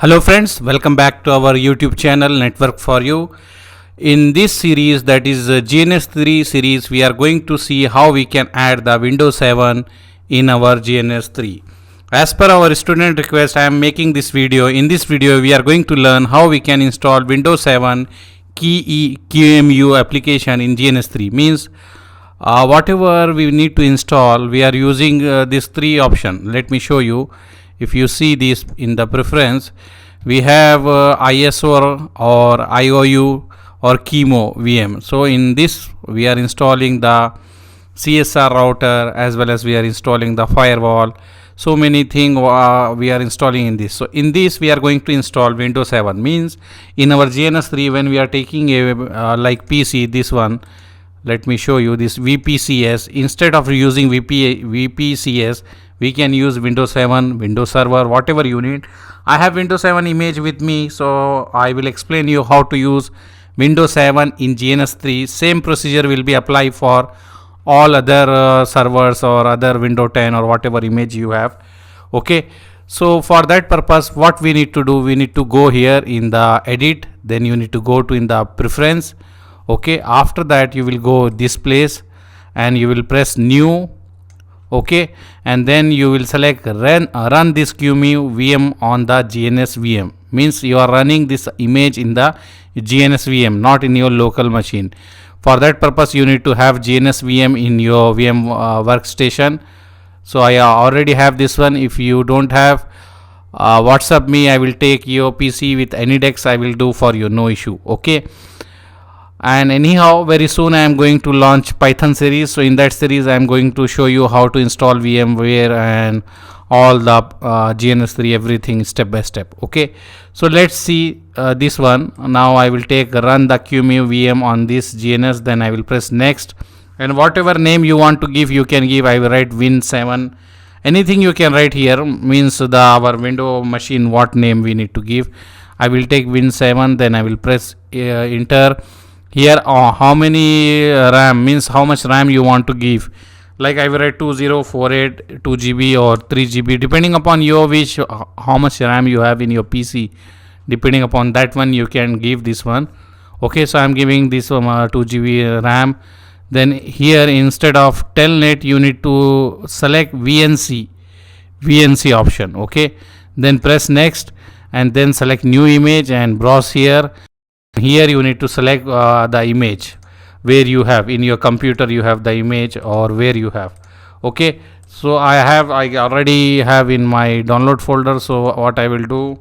Hello friends, welcome back to our YouTube channel Networkforyou. In this series, that is GNS3 series, we are going to see how we can add the Windows 7 in our GNS3. As per our student request, I am making this video. In this video, we are going to learn how we can install Windows 7 QEMU application in GNS3. Means whatever we need to install, we are using these three options. Let me show you. If you see this in the preference, we have ISO or IOU or QEMU VM. So in this we are installing the CSR router as well as we are installing the firewall. So many things we are installing in this. So in this we are going to install Windows 7. Means in our GNS3 when we are taking a like PC, this one, let me show you this VPCS. Instead of using VPCS, we can use Windows 7, Windows Server, whatever you need. I have Windows 7 image with me, so I will explain you how to use Windows 7 in GNS3. Same procedure will be applied for all other servers or other Windows 10 or whatever image you have. Okay, so for that purpose, what we need to do, we need to go here in the edit, then you need to go to in the preference. Okay, after that you will go this place and you will press new. Okay, and then you will select run this QEMU VM on the GNS VM. Means you are running this image in the GNS VM, not in your local machine. For that purpose you need to have GNS VM in your VM workstation. So I already have this one. If you don't have, WhatsApp me, I will take your PC with AnyDex, I will do for you, no issue. Okay, and anyhow very soon I am going to launch Python series. So in that series I am going to show you how to install VMware and all the GNS3 everything step by step. Okay, so let's see this one. Now I will take run the QEMU VM on this GNS, then I will press next, and whatever name you want to give you can give. I will write Win7, anything you can write here. Means the our window machine what name we need to give. I will take Win7, then I will press enter. Here how many RAM, means how much RAM you want to give. Like I will write 2048 2 GB or 3 GB depending upon your wish, how much RAM you have in your PC. Depending upon that one you can give this one. Okay, so I am giving this 2 GB RAM. Then here instead of telnet you need to select VNC option. Okay, then press next and then select new image and browse here. Here you need to select the image where you have in your computer, you have the image or where you have. Okay, so I already have in my download folder. So what I will do,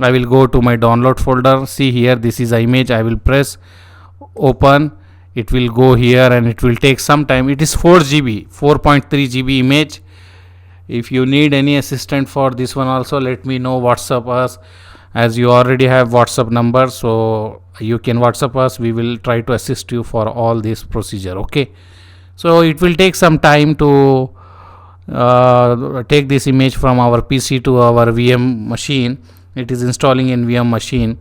I will go to my download folder. See here, this is the image. I will press open. It will go here and it will take some time. It is 4 GB 4.3 GB image. If you need any assistance for this one also, let me know, WhatsApp us, as you already have WhatsApp number, so you can WhatsApp us. We will try to assist you for all this procedure. Okay, so it will take some time to take this image from our PC to our VM machine. It is installing in VM machine,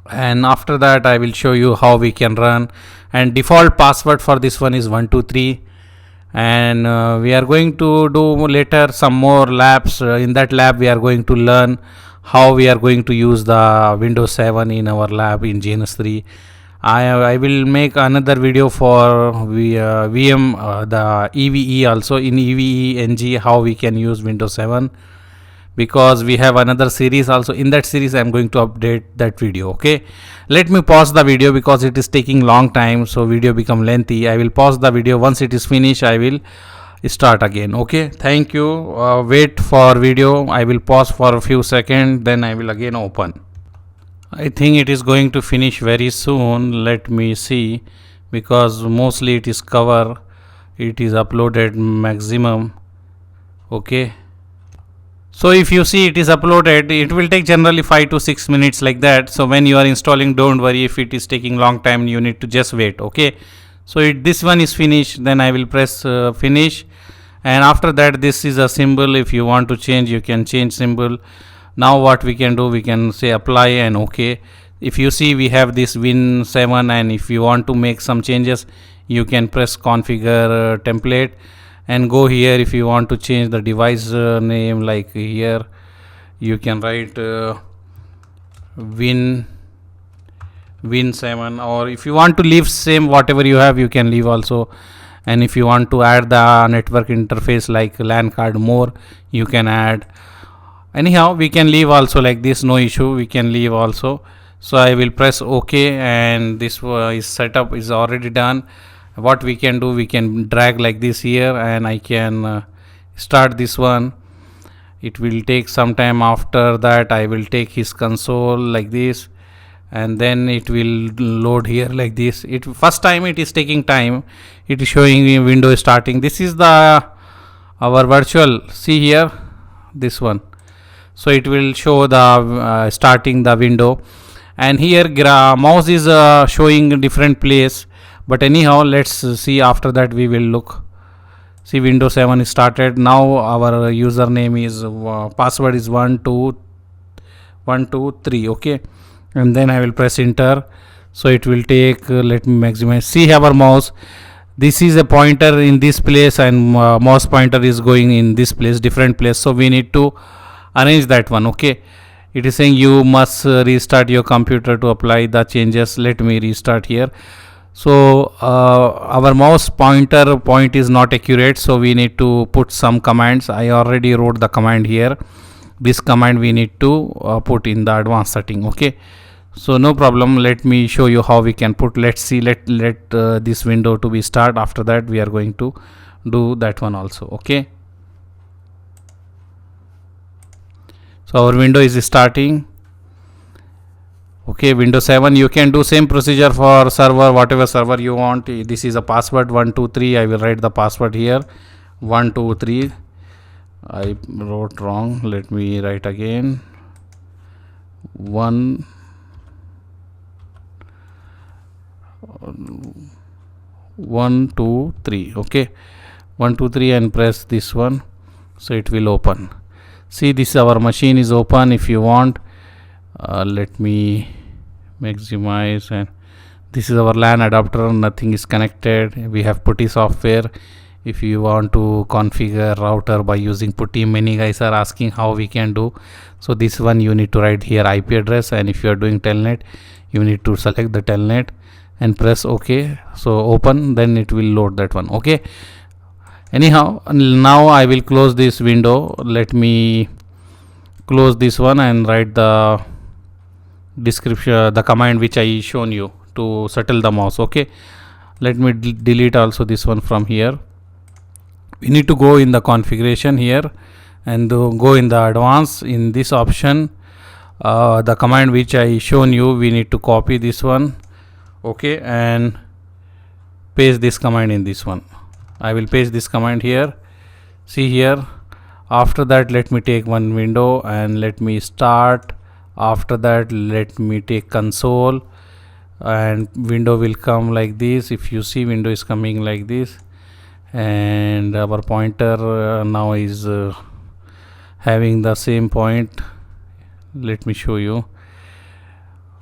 and after that I will show you how we can run. And default password for this one is 123. And we are going to do later some more labs. In that lab we are going to learn how we are going to use the Windows 7 in our lab in GNS3. I will make another video for VM, the EVE also, in EVE NG how we can use Windows 7, because we have another series also. In that series I am going to update that video. Okay, let me pause the video because it is taking long time, so video become lengthy. I will pause the video. Once it is finished I will start again. Okay, thank you. Wait for video. I will pause for a few seconds, then I will again open. I think it is going to finish very soon. Let me see, because mostly it is cover, it is uploaded maximum. Okay, so if you see it is uploaded, it will take generally 5 to 6 minutes like that. So when you are installing, don't worry if it is taking long time, you need to just wait. Okay, so this one is finished, then I will press finish, and after that this is a symbol. If you want to change, you can change symbol. Now what we can do, we can say apply and okay. If you see we have this Win7, and if you want to make some changes you can press configure template and go here. If you want to change the device name, like here You can write win 7, or if you want to leave same whatever you have, you can leave also. And if you want to add the network interface like LAN card more, you can add. Anyhow, we can leave also like this, no issue, we can leave also. So I will press OK, and this is setup is already done. What we can do, we can drag like this here, and I can start this one. It will take some time. After that, I will take his console like this, and then it will load here like this. It first time it is taking time. It is showing me window starting. This is the our virtual, see here, this one. So it will show the starting the window, and here mouse is showing different place. But anyhow, let's see. After that we will look. See, Windows 7 is started. Now our username is password is 123. Okay, and then I will press enter. So it will take let me maximize. See our mouse, this is a pointer in this place, and mouse pointer is going in this place, different place. So we need to arrange that one. Okay, it is saying you must restart your computer to apply the changes. Let me restart here. So our mouse pointer point is not accurate, so we need to put some commands. I already wrote the command here. This command we need to put in the advanced setting. Okay, so no problem, let me show you how we can put. Let's see, let this window to be start. After that we are going to do that one also. Okay, so our window is starting. Okay, Windows 7, you can do same procedure for server, whatever server you want. This is a password 123. I will write the password here 123. I wrote wrong, let me write again 123. Okay, 123, and press this one, so it will open. See, this our machine is open. If you want, let me maximize, and this is our LAN adapter. Nothing is connected. We have putty software. If you want to configure router by using putty, many guys are asking how we can do. So this one you need to write here IP address, and if you are doing telnet, you need to select the telnet and press OK. So open, then it will load that one. Okay, anyhow, now I will close this window. Let me close this one and write the description, the command which I shown you to settle the mouse. Okay, let me delete also this one from here. We need to go in the configuration here and go in the advanced. In this option, the command which I shown you, we need to copy this one. Okay, and paste this command in this one. I will paste this command here. See here. After that, let me take one window and let me start. After that, let me take console, and window will come like this. If you see, window is coming like this, and our pointer now is having the same point. Let me show you.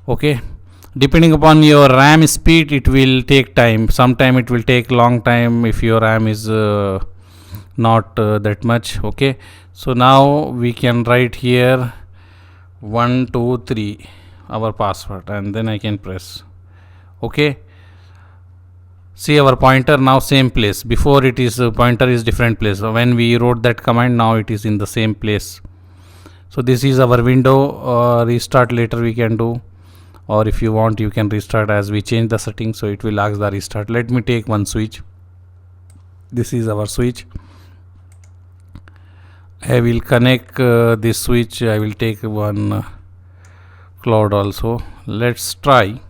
Okay, depending upon your RAM speed, it will take time. Sometime it will take long time if your RAM is not that much. Okay, so now we can write here 123 our password, and then I can press OK. See, our pointer now same place. Before it is pointer is different place. So when we wrote that command, now it is in the same place. So this is our window. Restart later we can do, or if you want you can restart as we change the settings, so it will ask the restart. Let me take one switch. This is our switch. I will connect this switch. I will take one cloud also. Let's try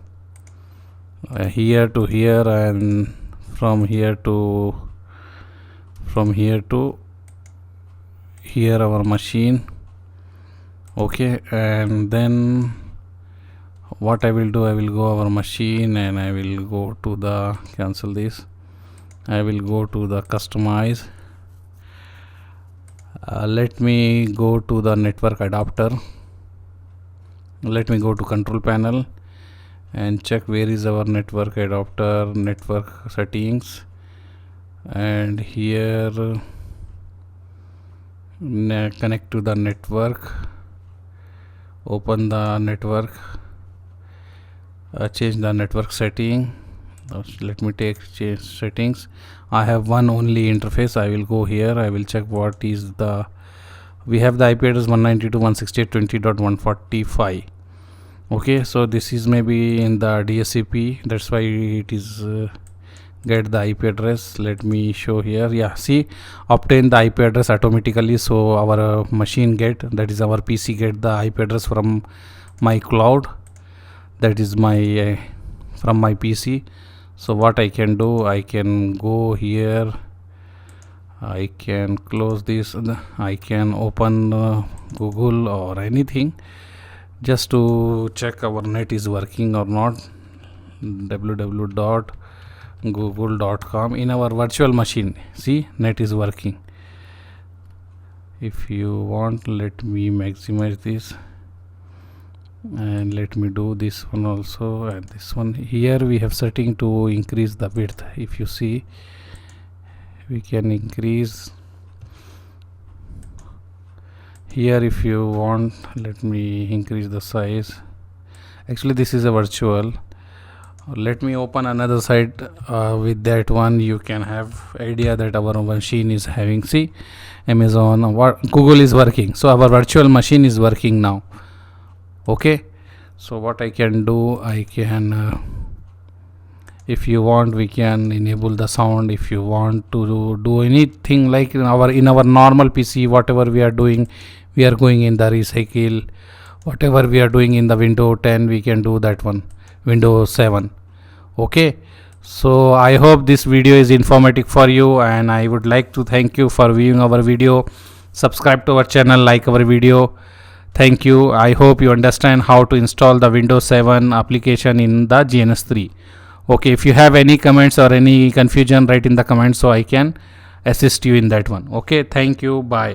here to here, and from here to here our machine. Okay, and then what I will do, I will go our machine, and I will go to the cancel this. I will go to the customize. Let me go to the network adapter. Let me go to control panel and check where is our network adapter, network settings, and here connect to the network. open the network, change the network setting. Let me change settings. I have one only interface. I will go here. I will check what is the, we have the IP address 192.168.20.145. okay, so this is maybe in the DSCP, that's why it is get the IP address. Let me show here. Yeah, see, obtain the IP address automatically. So our machine get, that is our PC get the IP address from my cloud, that is my from my PC. So what I can do, I can go here, I can close this, I can open Google or anything just to check our net is working or not. www.google.com in our virtual machine. See, net is working. If you want, let me maximize this and let me do this one also, and this one. Here we have setting to increase the width. If you see, we can increase here. If you want, let me increase the size. Actually this is a virtual. Let me open another site. With that one you can have idea that our machine is having, see, Amazon, what Google is working. So our virtual machine is working now. Okay, so what I can do, I can if you want, we can enable the sound. If you want to do anything like in our normal PC, whatever we are doing, we are going in the recycle, whatever we are doing in the Windows 10, we can do that one, Windows 7. Okay, so I hope this video is informative for you, and I would like to thank you for viewing our video. Subscribe to our channel, like our video. Thank you. I hope you understand how to install the Windows 7 application in the GNS3. Okay, if you have any comments or any confusion, write in the comments so I can assist you in that one. Okay, thank you. Bye.